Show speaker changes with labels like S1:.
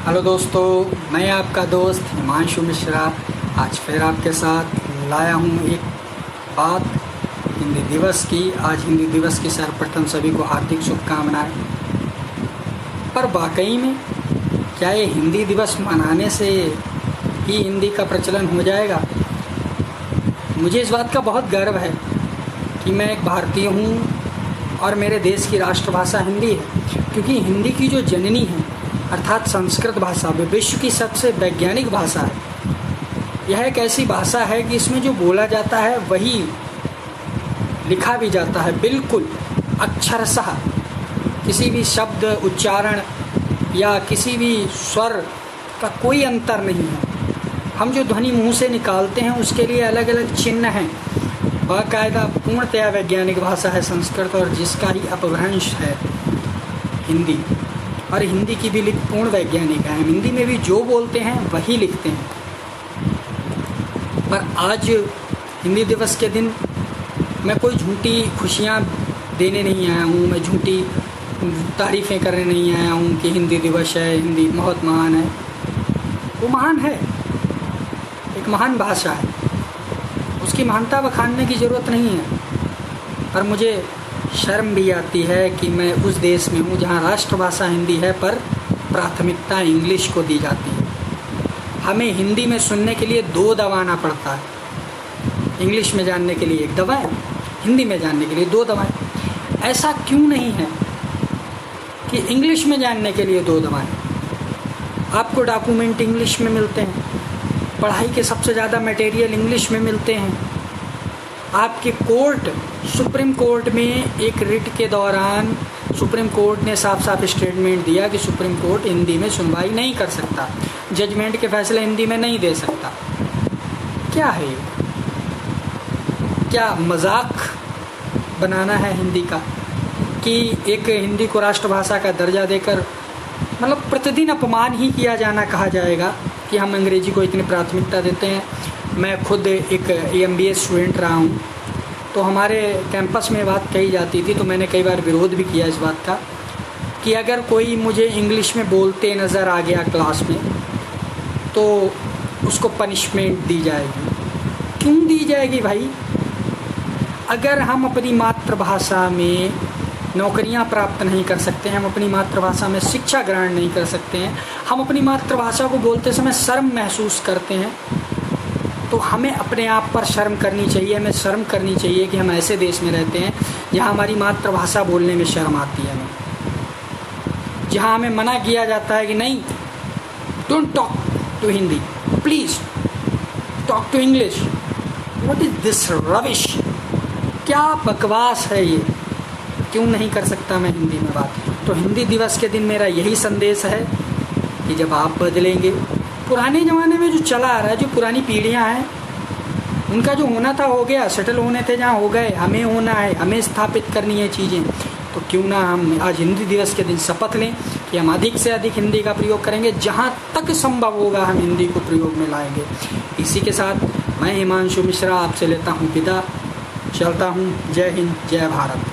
S1: Hello दोस्तों, मैं आपका दोस्त हिमांशु मिश्रा आज फिर आपके साथ लाया हूँ एक बात हिंदी दिवस की। आज हिंदी दिवस की सर्वप्रथम सभी को हार्दिक शुभकामनाएं। पर वाकई में क्या ये हिंदी दिवस मनाने से ही हिंदी का प्रचलन हो जाएगा? मुझे इस बात का बहुत गर्व है कि मैं एक भारतीय हूँ और मेरे देश की राष्ट्रभाषा हिंदी है, क्योंकि हिंदी की जो जननी है अर्थात संस्कृत भाषा वे विश्व की सबसे वैज्ञानिक भाषा है। यह एक ऐसी भाषा है कि इसमें जो बोला जाता है वही लिखा भी जाता है, बिल्कुल अक्षरशः। किसी भी शब्द उच्चारण या किसी भी स्वर का कोई अंतर नहीं है। हम जो ध्वनि मुंह से निकालते हैं उसके लिए अलग अलग चिन्ह हैं। बाकायदा पूर्णतया वैज्ञानिक भाषा है संस्कृत, और जिसका ही अपभ्रंश है हिंदी। और हिंदी की भी लिख पूर्ण वैज्ञानिक है। हिंदी में भी जो बोलते हैं वही लिखते हैं। पर आज हिंदी दिवस के दिन मैं कोई झूठी खुशियाँ देने नहीं आया हूँ, मैं झूठी तारीफ़ें करने नहीं आया हूँ कि हिंदी दिवस है, हिंदी बहुत महान है। वो महान है, एक महान भाषा है, उसकी महानता बखानने की ज़रूरत नहीं है। पर मुझे शर्म भी आती है कि मैं उस देश में हूँ जहाँ राष्ट्रभाषा हिंदी है पर प्राथमिकता इंग्लिश को दी जाती है। हमें हिंदी में सुनने के लिए 2 दबाना पड़ता है। इंग्लिश में जानने के लिए 1 दबाएं, हिंदी में जानने के लिए 2 दबाएं। ऐसा क्यों नहीं है कि इंग्लिश में जानने के लिए 2 दबाएं? आपको डॉक्यूमेंट इंग्लिश में मिलते हैं, पढ़ाई के सबसे ज़्यादा मटेरियल इंग्लिश में मिलते हैं। आपके कोर्ट, सुप्रीम कोर्ट में एक रिट के दौरान सुप्रीम कोर्ट ने साफ साफ स्टेटमेंट दिया कि सुप्रीम कोर्ट हिंदी में सुनवाई नहीं कर सकता, जजमेंट के फैसले हिंदी में नहीं दे सकता। क्या है ये? क्या मजाक बनाना है हिंदी का कि एक हिंदी को राष्ट्रभाषा का दर्जा देकर मतलब प्रतिदिन अपमान ही किया जाना कहा जाएगा कि हम अंग्रेजी को इतनी प्राथमिकता देते हैं। मैं खुद एक MBA स्टूडेंट रहा हूँ, तो हमारे कैंपस में बात कही जाती थी, तो मैंने कई बार विरोध भी किया इस बात का कि अगर कोई मुझे इंग्लिश में बोलते नज़र आ गया क्लास में तो उसको पनिशमेंट दी जाएगी। क्यों दी जाएगी भाई? अगर हम अपनी मातृभाषा में नौकरियां प्राप्त नहीं कर सकते हैं, हम अपनी मातृभाषा में शिक्षा ग्रहण नहीं कर सकते हैं, हम अपनी मातृभाषा को बोलते समय शर्म महसूस करते हैं, तो हमें अपने आप पर शर्म करनी चाहिए। हमें शर्म करनी चाहिए कि हम ऐसे देश में रहते हैं जहां हमारी मातृभाषा बोलने में शर्म आती है, जहां हमें मना किया जाता है कि नहीं, don't talk to Hindi, please talk to English. What is this rubbish? क्या बकवास है ये? क्यों नहीं कर सकता मैं हिंदी में बात? तो हिंदी दिवस के दिन मेरा यही संदेश है कि जब आप बदलेंगे, पुराने ज़माने में जो चला आ रहा है, जो पुरानी पीढ़ियां हैं, उनका जो होना था हो गया, सेटल होने थे जहाँ हो गए, हमें होना है, हमें स्थापित करनी है चीज़ें। तो क्यों ना हम आज हिंदी दिवस के दिन शपथ लें कि हम अधिक से अधिक हिंदी का प्रयोग करेंगे, जहाँ तक संभव होगा हम हिंदी को प्रयोग में लाएंगे। इसी के साथ मैं हिमांशु मिश्रा आपसे लेता हूँ विदा, चलता हूँ। जय हिंद, जय भारत।